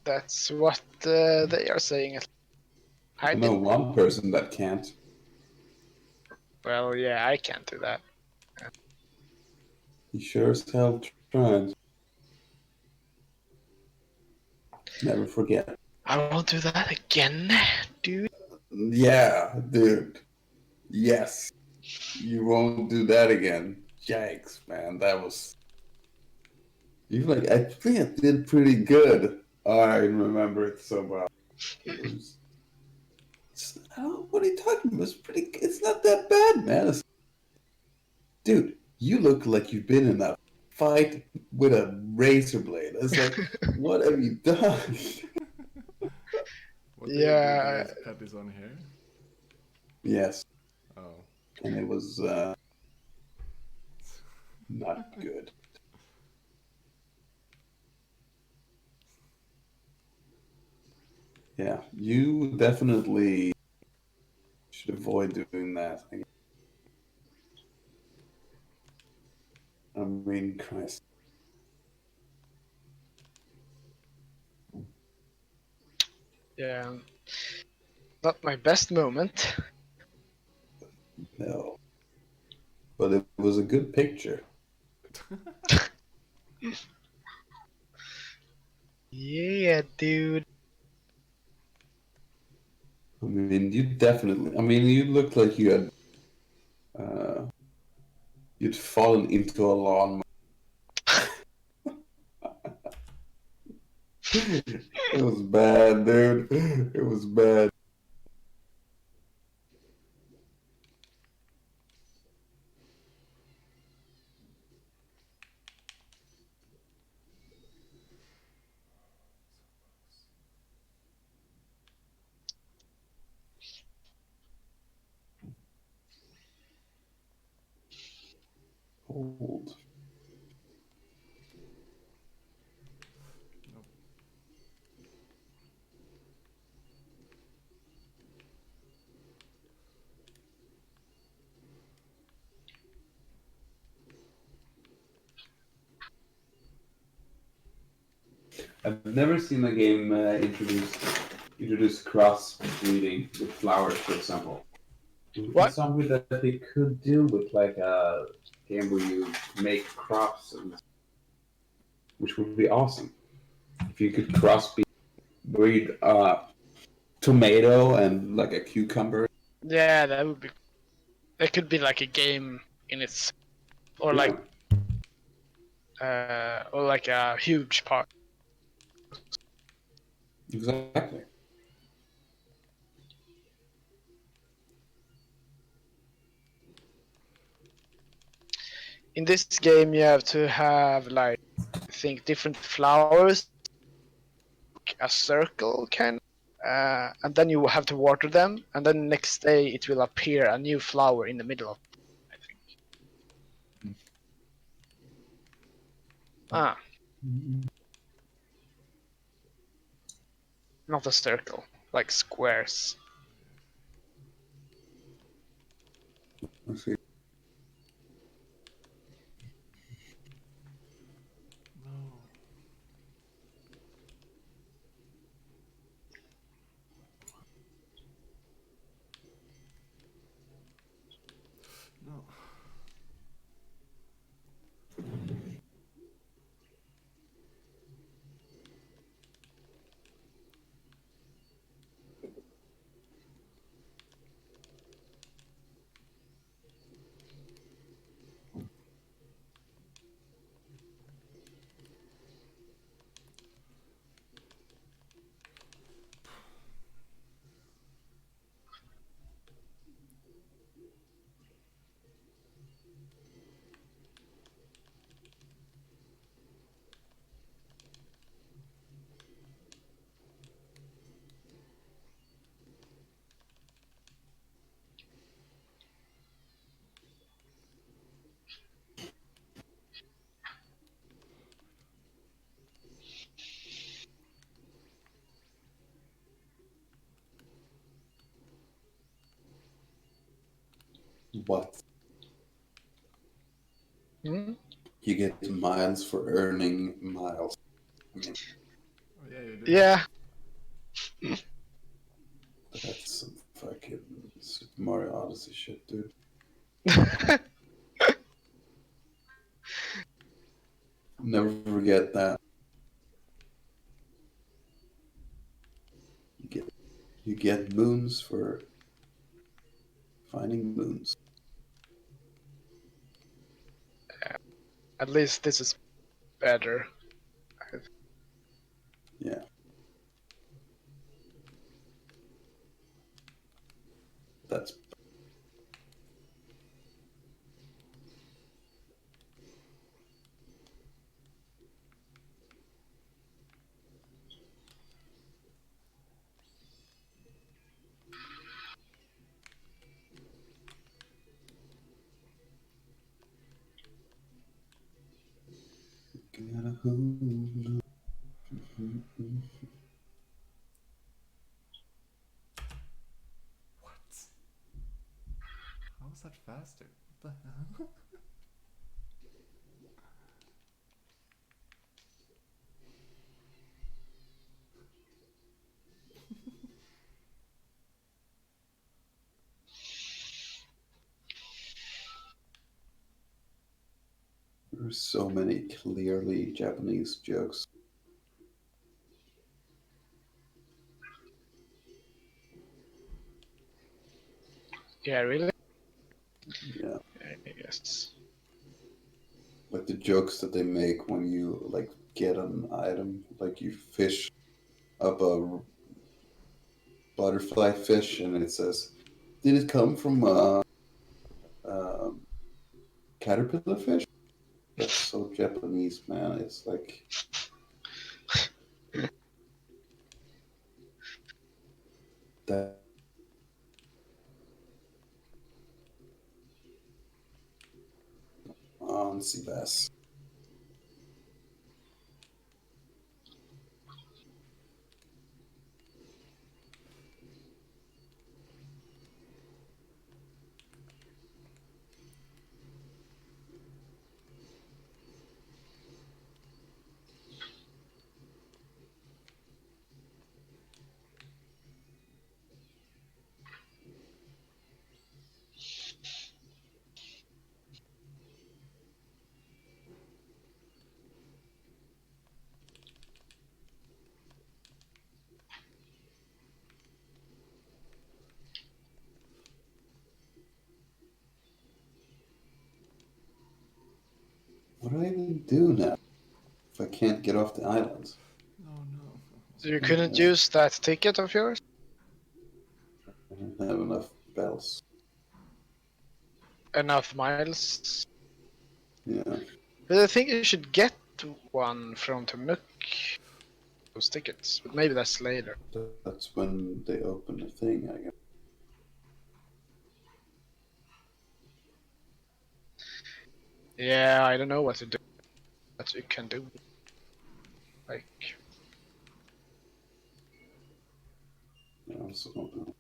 That's what they are saying. I I know did. one person that can't. Well, yeah, I can't do that. He sure as hell tried. Never forget. I won't do that again, dude. Yeah, dude. Yes. You won't do that again. Yikes, man. That was. You like, I think I did pretty good. I remember it so well. It was. What are you talking about? It's pretty. It's not that bad, man. Dude, you look like you've been in a fight with a razor blade. It's like, what have you done? What did Yeah. you do? Cut his own hair? Yes, Oh. and it was not good. Yeah, you definitely should avoid doing that. I mean, Christ. Yeah. Not my best moment. No. But it was a good picture. Yeah, dude. I mean, you definitely. I mean, you looked like you had uh, you'd fallen into a lawn. It was bad, dude. It was bad. Old. Nope. I've never seen a game introduce cross breeding with flowers, for example. What? It's something that they could do with like a game where you make crops, which would be awesome. If you could cross breed tomato and like a cucumber. Yeah, that would be. That could be like a game in its, or Yeah, or like a huge part. exactly. In this game, you have to have like, I think, different flowers, a circle kind, and then you have to water them, and then next day it will appear a new flower in the middle of. I think. Ah, not a circle, like squares. Let's see. No. No. What? Hmm? You get miles for earning miles. I mean, Oh yeah, you do. Yeah. that's some fucking Super Mario Odyssey shit, dude. Never forget that. You get you get moons for finding moons. At least this is better. Yeah, that's got a home. What? How was that faster? What the hell? There are so many clearly Japanese jokes. Yeah, really? Yeah, I guess. like the jokes that they make when you like get an item, like you fish up a butterfly fish, and it says, "Did it come from a caterpillar fish?" That's so Japanese, man. It's like that. Sea bass. What do I even do now if I can't get off the island? Oh no. So you couldn't Yeah, use that ticket of yours? I don't have enough bells. Enough miles? Yeah, But I think you should get one from Turnuk. Those tickets, but maybe that's later. that's when they open the thing, I guess. Yeah, I don't know what to do. What you can do. Like, I also don't know.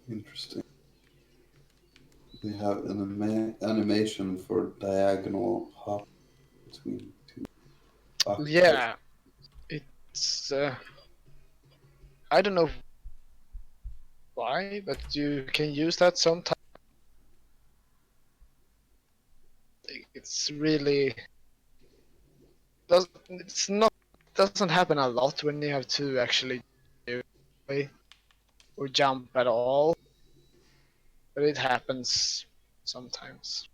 Interesting. They have an animation for diagonal hop between two octopus. yeah, it's. I don't know why, but you can use that sometimes. It's really it's not doesn't happen a lot when you have to actually do it or jump at all, but it happens sometimes.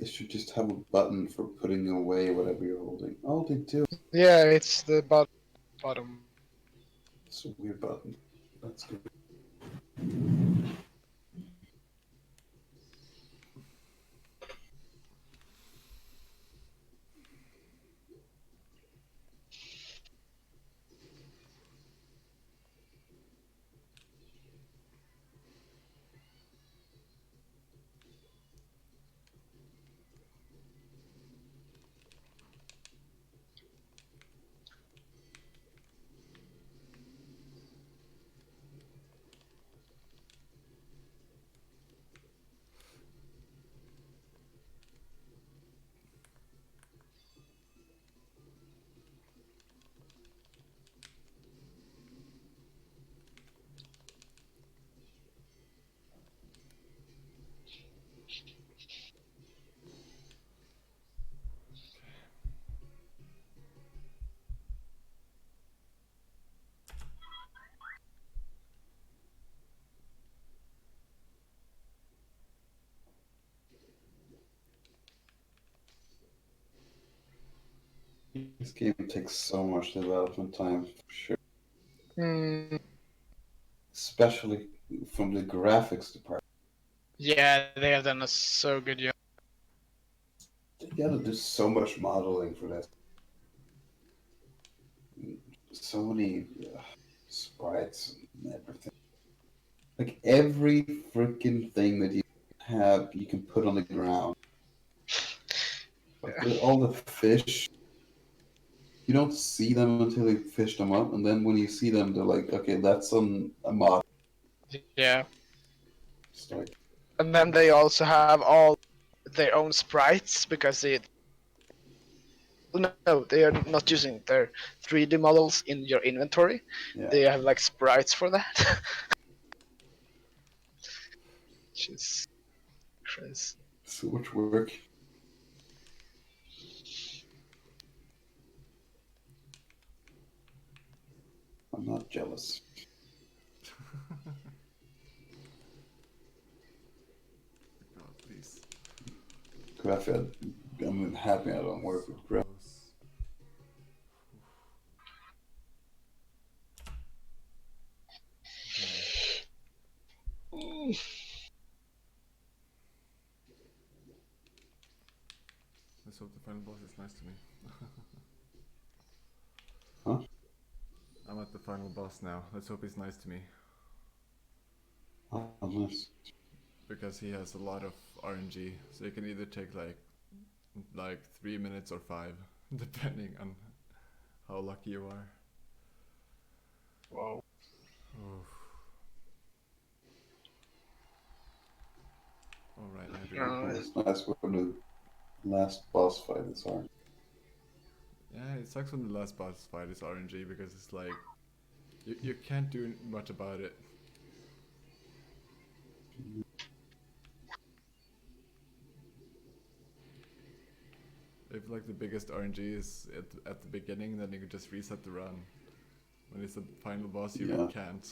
They should just have a button for putting away whatever you're holding. Oh, they do. Yeah, it's the bottom. It's a weird button. That's good. This game takes so much development time, for sure. Hmm. Especially from the graphics department. Yeah, they have done a so good job. They gotta do so much modeling for this. So many sprites and everything. Like every freaking thing that you have, you can put on the ground. Like all the fish, you don't see them until you fish them up, and then when you see them, they're like, okay, that's on a mod. Yeah, It's like, and then they also have all their own sprites because no, they are not using their 3D models in your inventory. yeah, They have like sprites for that. Which is crazy. so much work. I'm not jealous. God, please. Graphic, I'm happy I don't work So with graphics. close. Okay. Let's hope the final boss is nice to me. Huh? I'm at the final boss now. Let's hope he's nice to me. Oh, nice. Because he has a lot of RNG, so you can either take like 3 minutes or 5, depending on how lucky you are. Whoa. Oof. Alright, I have to go. Uh, It's nice when the last boss fight is hard. Yeah, it sucks when the last boss fight is RNG because it's like you can't do much about it. If like the biggest RNG is at the beginning, then you can just reset the run. When it's the final boss, you Yeah. can't.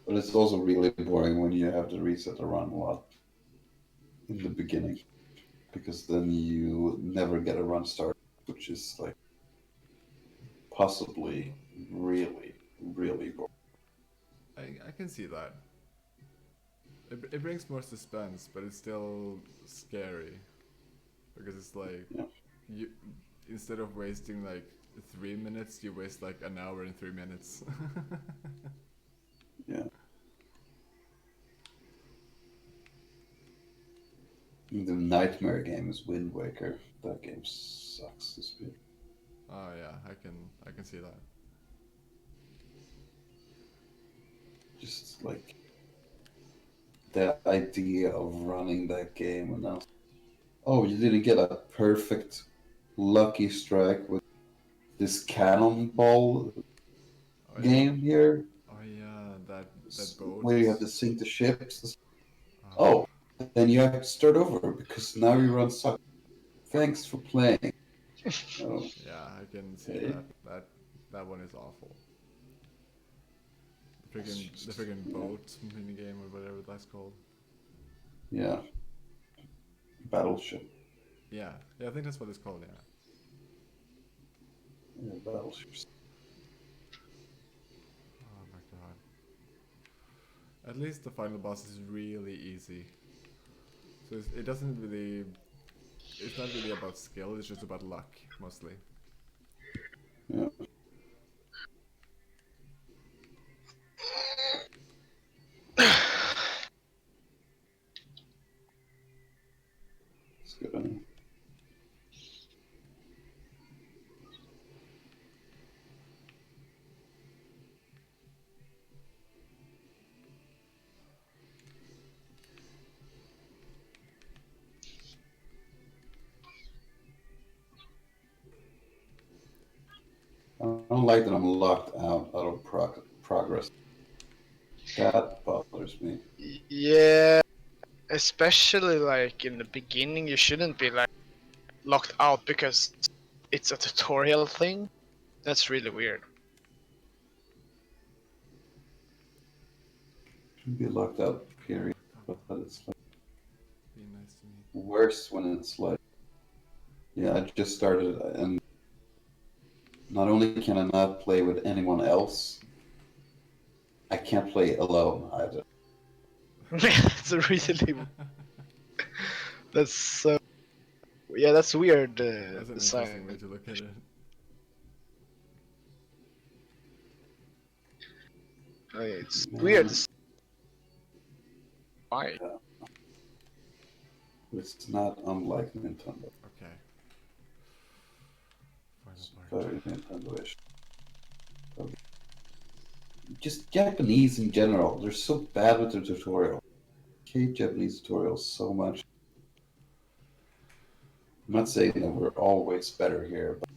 But it's also really boring when you have to reset the run a lot in the beginning. Because then you never get a run start, which is like possibly really, really boring. I can see that. It brings more suspense, but it's still scary because it's like Yeah. you instead of wasting like 3 minutes, you waste like an hour and 3 minutes. Yeah. The nightmare game is Wind Waker. That game sucks this bit. Oh yeah, I can see that. Just like the idea of running that game and now, oh, you didn't get a perfect lucky strike with this cannonball Oh yeah, game here, oh yeah, that boat. where you have to sink the ships. Oh, Oh, then you have to start over because now you run suck. Thanks for playing. Oh, yeah, I can see hey, that one is awful. it's The just, friggin' yeah, boat minigame or whatever that's called. yeah, battleship, Yeah, yeah, I think that's what it's called. Yeah. yeah, battleships. Oh my god. At least the final boss is really easy. So it doesn't really. It's not really about skill. It's just about luck mostly. Yeah, it's good. I don't like that I'm locked out of progress. That bothers me. yeah, especially like in the beginning, you shouldn't be like locked out because it's a tutorial thing. That's really weird. Shouldn't be locked out, Come on, period. come But on. it's like, Be nice to me. worse when it's like, yeah, I just started, and not only can I not play with anyone else, I can't play alone either. It's a really that's so yeah, that's weird That's an interesting design. way to look at it. It's Man, weird. Why? it's not unlike Nintendo. Okay. Final It's part. very Nintendo-ish. Just Japanese in general, they're so bad with their tutorial. I hate Japanese tutorials so much. I'm not saying that we're always better here, but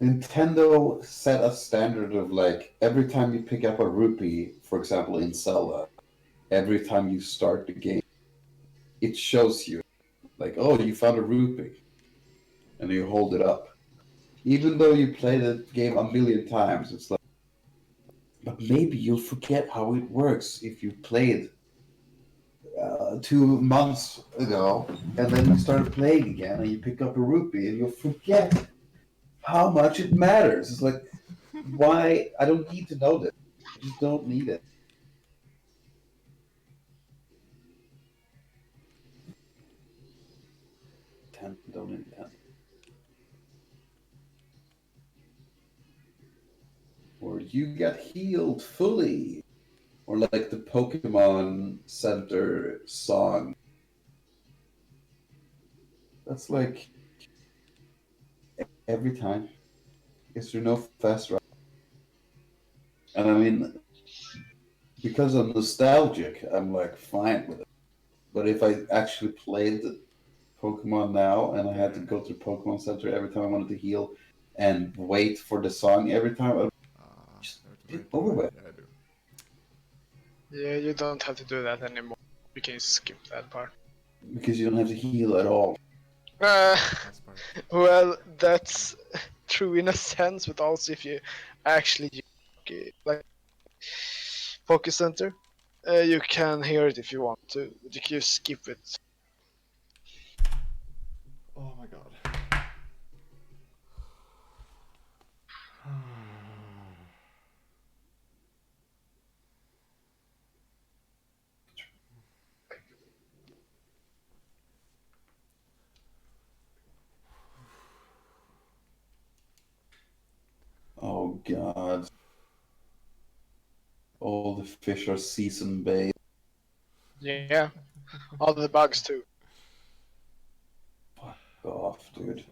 Nintendo set a standard of like every time you pick up a rupee, for example, in Zelda, every time you start the game, it shows you like, oh, you found a rupee, and you hold it up. Even though you play the game a million times, it's like, but maybe you'll forget how it works if you played 2 months ago, and then you start playing again, and you pick up a rupee, and you'll forget how much it matters. It's like, why? I don't need to know this. I just don't need it. Nintendo. Or you get healed fully. Or like the Pokemon Center song. That's like every time. Is there no fast ride? And I mean, because I'm nostalgic, I'm like fine with it. But if I actually played Pokemon now and I had to go to Pokemon Center every time I wanted to heal and wait for the song every time, I'd just You have to get wait, over with. Yeah, I do. Yeah, you don't have to do that anymore. You can skip that part. Because you don't have to heal at all. Last part. Well, that's true in a sense, but also if you actually use, like Poké Center, you can hear it if you want to, but you can skip it. Oh my god. Oh god. All the fish are season based. Yeah, all the bugs too. Fuck off, dude.